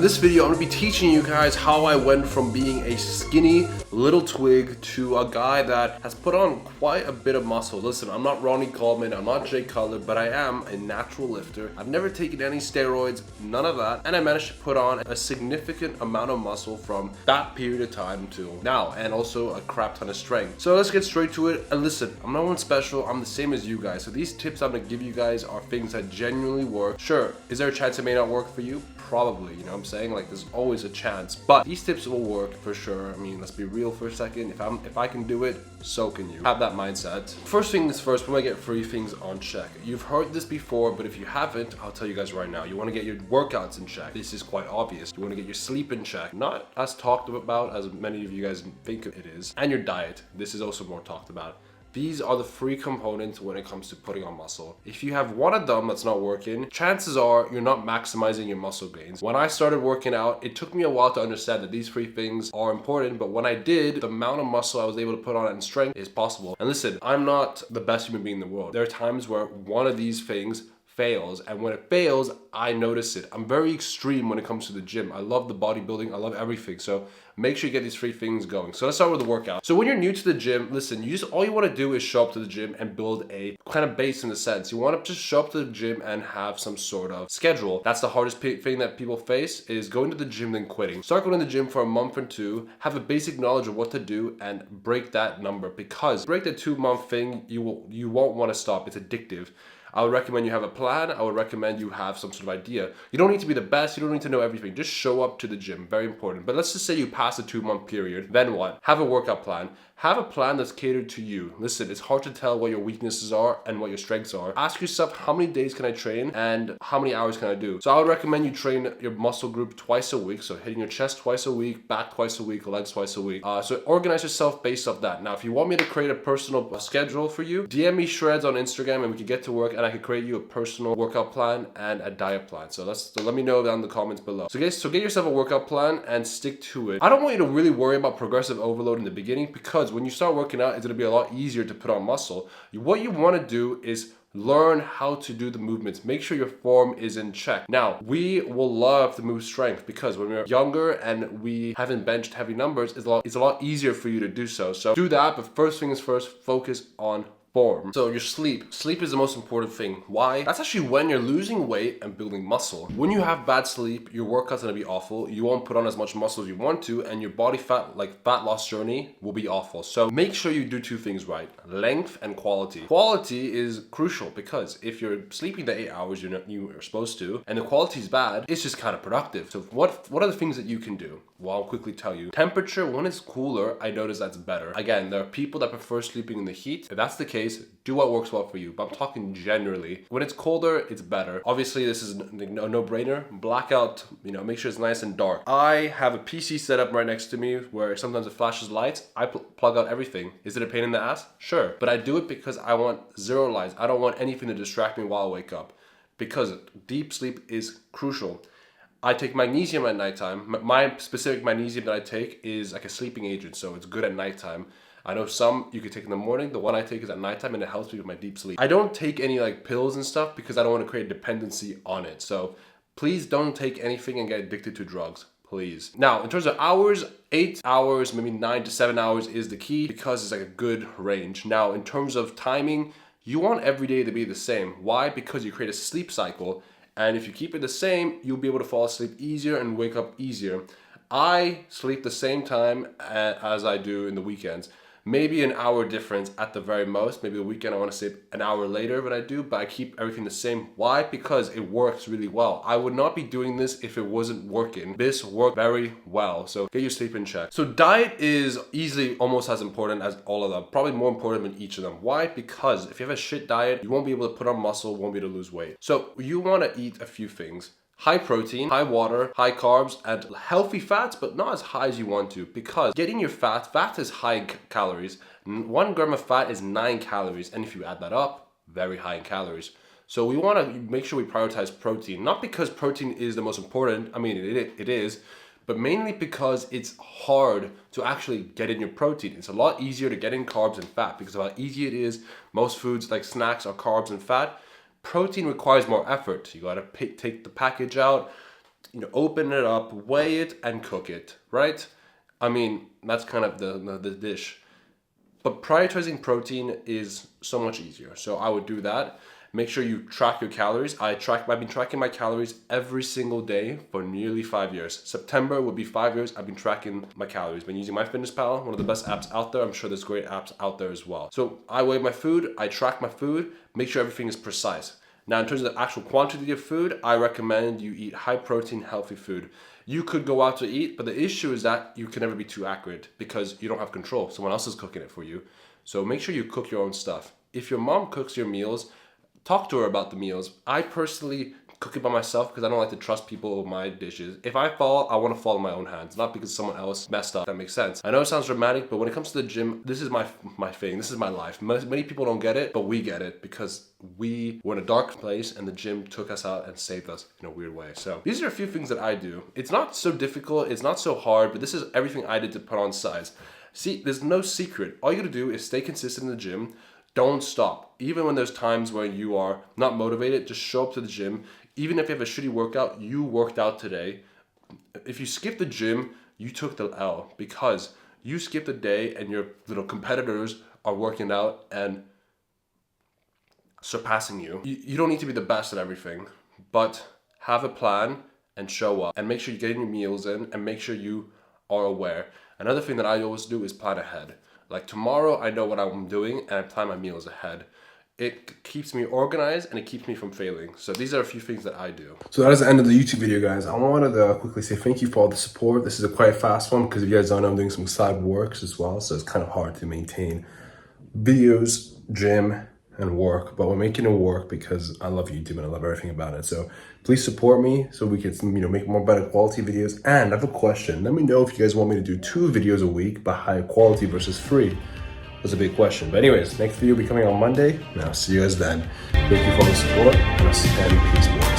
this video, I'm going to be teaching you guys how I went from being a skinny little twig to a guy that has put on quite a bit of muscle. Listen, I'm not Ronnie Coleman, I'm not Jay Cutler, but I am a natural lifter. I've never taken any steroids, none of that, and I managed to put on a significant amount of muscle from that period of time to now, and also a crap ton of strength. So let's get straight to it. And listen, I'm no one special, I'm the same as you guys. So these tips I'm going to give you guys are things that genuinely work. Sure, is there a chance it may not work for you? Probably, you know what I'm saying? Like, there's always a chance, but these tips will work for sure. I mean, let's be real for a second. If I can do it, so can you. Have that mindset. First things first, we want to get 3 things on check. You've heard this before, but if you haven't, I'll tell you guys right now. You want to get your workouts in check. This is quite obvious. You want to get your sleep in check. Not as talked about as many of you guys think it is. And your diet. This is also more talked about. These are the 3 components when it comes to putting on muscle. If you have one of them that's not working, chances are you're not maximizing your muscle gains. When I started working out, it took me a while to understand that these 3 things are important, but when I did, the amount of muscle I was able to put on and strength is possible. And listen, I'm not the best human being in the world. There are times where one of these things fails, and when it fails, I notice it. I'm very extreme when it comes to the gym. I love the bodybuilding, I love everything. So make sure you get these 3 things going. So let's start with the workout. So when you're new to the gym, listen, all you want to do is show up to the gym and build a kind of base in a sense. You want to just show up to the gym and have some sort of schedule. That's the hardest thing that people face, is going to the gym then quitting. Start going to the gym for a month or 2, have a basic knowledge of what to do, and break that number, because break the 2-month thing, you won't want to stop. It's addictive. I would recommend you have a plan. I would recommend you have some sort of idea. You don't need to be the best. You don't need to know everything. Just show up to the gym. Very important. But let's just say you pass a 2-month period. Then what? Have a workout plan. Have a plan that's catered to you. Listen, it's hard to tell what your weaknesses are and what your strengths are. Ask yourself, how many days can I train and how many hours can I do? So I would recommend you train your muscle group twice a week. So hitting your chest twice a week, back twice a week, legs twice a week. So organize yourself based off that. Now, if you want me to create a personal schedule for you, DM me shreds on Instagram and we can get to work, and I can create you a personal workout plan and a diet plan. So let me know down in the comments below. So guys, get yourself a workout plan and stick to it. I don't want you to really worry about progressive overload in the beginning, because when you start working out, it's going to be a lot easier to put on muscle. What you want to do is learn how to do the movements. Make sure your form is in check. Now, we will love to move strength, because when we're younger and we haven't benched heavy numbers, it's a lot easier for you to do so. So do that, but first things first, focus on form. So your sleep. Sleep is the most important thing. Why? That's actually when you're losing weight and building muscle. When you have bad sleep, your workout's gonna be awful. You won't put on as much muscle as you want to, and your body fat loss journey will be awful. So make sure you do 2 things right: length and quality. Quality is crucial, because if you're sleeping the 8 hours you're supposed to, and the quality is bad, it's just kind of productive. So what are the things that you can do? Well, I'll quickly tell you. Temperature, when it's cooler, I notice that's better. Again, there are people that prefer sleeping in the heat. If that's the case, do what works well for you. But I'm talking generally. When it's colder, it's better. Obviously, this is a no-brainer. Blackout, make sure it's nice and dark. I have a PC set up right next to me where sometimes it flashes lights. I plug out everything. Is it a pain in the ass? Sure. But I do it because I want 0 lights. I don't want anything to distract me while I wake up, because deep sleep is crucial. I take magnesium at nighttime. My specific magnesium that I take is like a sleeping agent, so it's good at nighttime. I know some you could take in the morning. The one I take is at nighttime, and it helps me with my deep sleep. I don't take any pills and stuff, because I don't want to create a dependency on it. So please don't take anything and get addicted to drugs, please. Now, in terms of hours, 8 hours, maybe 9 to 7 hours is the key, because it's like a good range. Now, in terms of timing, you want every day to be the same. Why? Because you create a sleep cycle. And if you keep it the same, you'll be able to fall asleep easier and wake up easier. I sleep the same time as I do in the weekends. Maybe an hour difference at the very most. Maybe the weekend I want to sleep an hour later than I do, but I keep everything the same. Why? Because it works really well. I would not be doing this if it wasn't working. This worked very well. So get your sleep in check. So diet is easily almost as important as all of them. Probably more important than each of them. Why? Because if you have a shit diet, you won't be able to put on muscle, won't be able to lose weight. So you want to eat a few things. High protein, high water, high carbs, and healthy fats, but not as high as you want to, because getting your fat is high in calories. 1 gram of fat is 9 calories, and if you add that up, very high in calories. So we want to make sure we prioritize protein, not because protein is the most important. I mean, it is, but mainly because it's hard to actually get in your protein. It's a lot easier to get in carbs and fat, because of how easy it is. Most foods like snacks are carbs and fat. Protein requires more effort. You gotta take the package out, open it up, weigh it, and cook it, right? I mean, that's kind of the dish. But prioritizing protein is so much easier. So I would do that. Make sure you track your calories. I've been tracking my calories every single day for nearly 5 years. September will be 5 years. I've been tracking my calories. Been using MyFitnessPal, one of the best apps out there. I'm sure there's great apps out there as well. So I weigh my food, I track my food, make sure everything is precise. Now, in terms of the actual quantity of food, I recommend you eat high protein, healthy food. You could go out to eat, but the issue is that you can never be too accurate because you don't have control. Someone else is cooking it for you. So make sure you cook your own stuff. If your mom cooks your meals, talk to her about the meals. I personally cook it by myself because I don't like to trust people with my dishes. If I fall, I want to fall in my own hands, not because someone else messed up. That makes sense. I know it sounds dramatic, but when it comes to the gym, this is my thing. This is my life. Many people don't get it, but we get it because we were in a dark place and the gym took us out and saved us in a weird way. So these are a few things that I do. It's not so difficult. It's not so hard, but this is everything I did to put on size. See, there's no secret. All you gotta do is stay consistent in the gym. Don't stop. Even when there's times where you are not motivated, just show up to the gym. Even if you have a shitty workout, you worked out today. If you skip the gym, you took the L because you skipped a day and your little competitors are working out and surpassing you. You don't need to be the best at everything, but have a plan and show up and make sure you're getting your meals in and make sure you are aware. Another thing that I always do is plan ahead. Like tomorrow, I know what I'm doing and I plan my meals ahead. It keeps me organized and it keeps me from failing. So these are a few things that I do. So that is the end of the YouTube video, guys. I wanted to quickly say thank you for all the support. This is a quite fast one because if you guys don't know, I'm doing some side works as well. So it's kind of hard to maintain videos, gym, and work, but we're making it work because I love YouTube and I love everything about it. So please support me so we can, make more better quality videos. And I have a question. Let me know if you guys want me to do 2 videos a week, but higher quality versus free. That's a big question. But anyways, next video will be coming on Monday, and I'll see you guys then. Thank you for all the support, and peace.